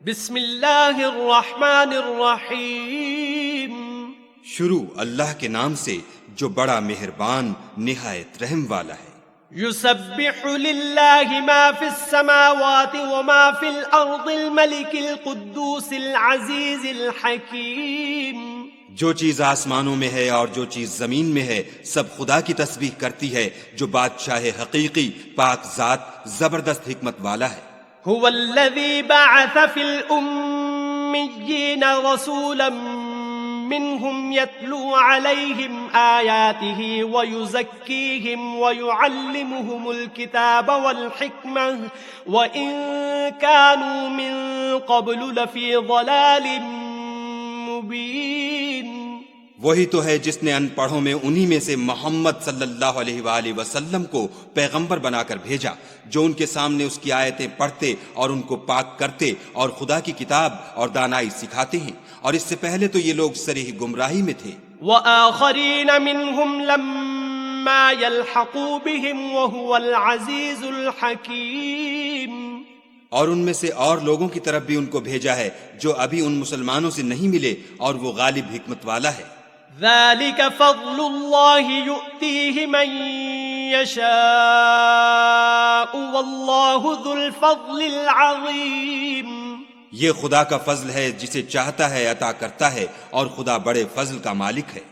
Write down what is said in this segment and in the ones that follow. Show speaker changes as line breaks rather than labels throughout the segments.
بسم اللہ الرحمن الرحیم۔
شروع اللہ کے نام سے جو بڑا مہربان نہایت رحم والا ہے۔
یسبح للہ ما فی السماوات وما فی الارض الملک القدوس العزیز الحکیم۔
جو چیز آسمانوں میں ہے اور جو چیز زمین میں ہے سب خدا کی تسبیح کرتی ہے جو بادشاہ حقیقی پاک ذات زبردست حکمت والا ہے۔
هو الذي بعث في الأميين رسولا منهم يتلو عليهم آياته ويزكيهم ويعلمهم الكتاب والحكمة وإن كانوا من قبل لفي ضلال مبين۔
وہی تو ہے جس نے ان پڑھوں میں انہی میں سے محمد صلی اللہ علیہ وآلہ وسلم کو پیغمبر بنا کر بھیجا جو ان کے سامنے اس کی آیتیں پڑھتے اور ان کو پاک کرتے اور خدا کی کتاب اور دانائی سکھاتے ہیں، اور اس سے پہلے تو یہ لوگ صریح گمراہی میں تھے۔
وآخرین منہم لما یلحقوا بہم وہو العزیز الحکیم۔
اور ان میں سے اور لوگوں کی طرف بھی ان کو بھیجا ہے جو ابھی ان مسلمانوں سے نہیں ملے اور وہ غالب حکمت والا ہے۔
ذلك فضل الله يؤتيه من يشاء والله ذو الفضل العظيم۔
یہ خدا کا فضل ہے، جسے چاہتا ہے عطا کرتا ہے، اور خدا بڑے فضل کا مالک ہے۔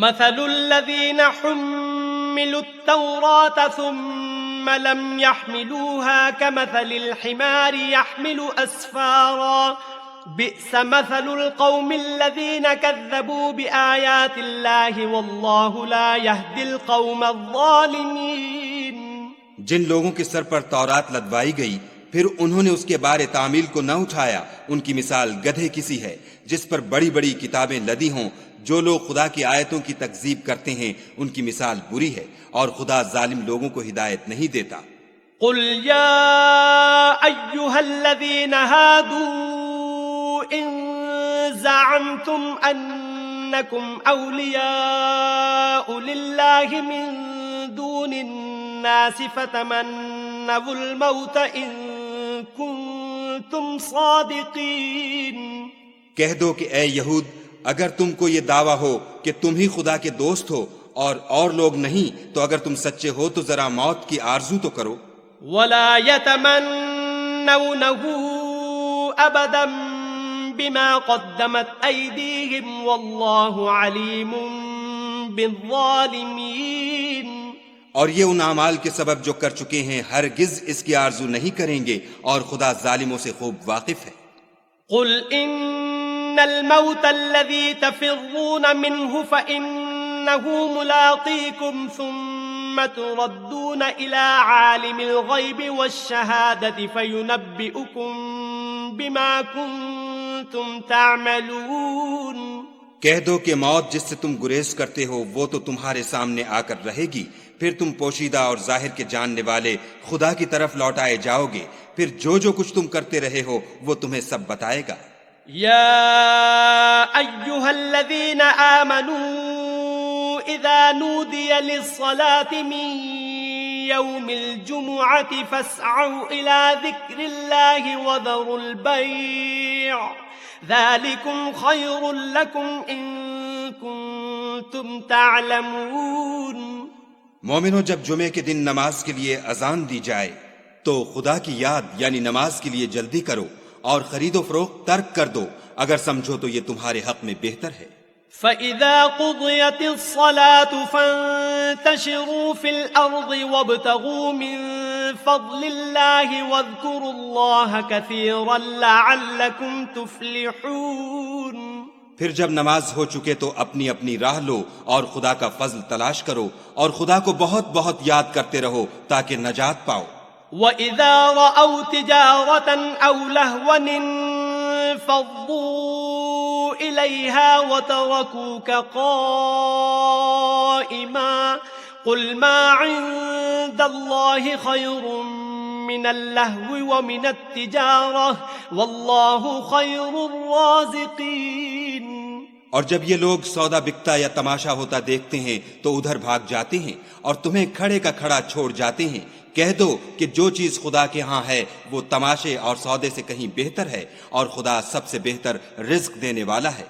مثل الذين حملوا التوراة ثم لم يحملوها كمثل الحمار يحمل أسفارا بئس مثل القوم الذين كذبوا بآيات الله والله لا يهدي القوم الظالمين۔
جن لوگوں کے سر پر تورات لدوائی گئی پھر انہوں نے اس کے بارے تعمیل کو نہ اٹھایا، ان کی مثال گدھے کسی ہے جس پر بڑی بڑی کتابیں لدی ہوں۔ جو لوگ خدا کی آیتوں کی تکذیب کرتے ہیں ان کی مثال بری ہے، اور خدا ظالم لوگوں کو ہدایت نہیں دیتا۔
قل يا أيها الذين هادوا إن زعمتم أنكم أولياء لله من دون الناس فتمنوا الموت إن كنتم صادقين۔
کہہ دو کہ اے یہود، اگر تم کو یہ دعویٰ ہو کہ تم ہی خدا کے دوست ہو اور لوگ نہیں، تو اگر تم سچے ہو تو ذرا موت کی آرزو تو کرو۔
ولا يتمنونه أبدا بما قدمت أيديهم والله عليم بالظالمين۔
اور یہ ان اعمال کے سبب جو کر چکے ہیں ہرگز اس کی آرزو نہیں کریں گے، اور خدا ظالموں سے خوب واقف ہے۔
قل إن الموت الذي تفرون منه فإنه ملاقيكم ثم تردون إلى عالم الغيب والشهادة فينبئكم بما كنتم تعملون۔
کہہ دو کہ موت جس سے تم گریز کرتے ہو وہ تو تمہارے سامنے آ کر رہے گی، پھر تم پوشیدہ اور ظاہر کے جاننے والے خدا کی طرف لوٹائے جاؤ گے، پھر جو کچھ تم کرتے رہے ہو وہ تمہیں سب بتائے گا۔
يا أيها الذين آمنوا إذا نودي للصلاة من يوم الجمعة فاسعوا إلى ذكر الله وذروا البيع ذلكم خير لكم إن كنتم تعلمون۔
مومنو، جب جمعے کے دن نماز کے لیے اذان دی جائے تو خدا کی یاد یعنی نماز کے لیے جلدی کرو، اور خرید و فروخت ترک کر دو اگر سمجھو تو یہ تمہارے حق میں بہتر ہے۔
فَإِذَا قُضِيَتِ الصَّلَاةُ فَانتَشِرُوا فِي الْأَرْضِ وَابْتَغُوا مِن فَضْلِ اللَّهِ وَاذْكُرُوا اللَّهَ كَثِيرًا لَعَلَّكُمْ تُفْلِحُونَ۔
پھر جب نماز ہو چکے تو اپنی اپنی راہ لو اور خدا کا فضل تلاش کرو، اور خدا کو بہت بہت یاد کرتے رہو تاکہ نجات پاؤ۔
وَإِذَا رَأَوْا تِجَارَةً أَوْ لَهْوًا انفضوا إِلَيْهَا وَتَرَكُوكَ قَائِمًا قُلْ مَا عِندَ اللَّهِ خَيْرٌ مِّنَ اللَّهْوِ وَمِنَ التِّجَارَةِ وَاللَّهُ خَيْرُ الرَّازِقِينَ۔
اور جب یہ لوگ سودا بکتا یا تماشا ہوتا دیکھتے ہیں تو ادھر بھاگ جاتے ہیں اور تمہیں کھڑے کا کھڑا چھوڑ جاتے ہیں۔ کہہ دو کہ جو چیز خدا کے ہاں ہے وہ تماشے اور سودے سے کہیں بہتر ہے، اور خدا سب سے بہتر رزق دینے والا ہے۔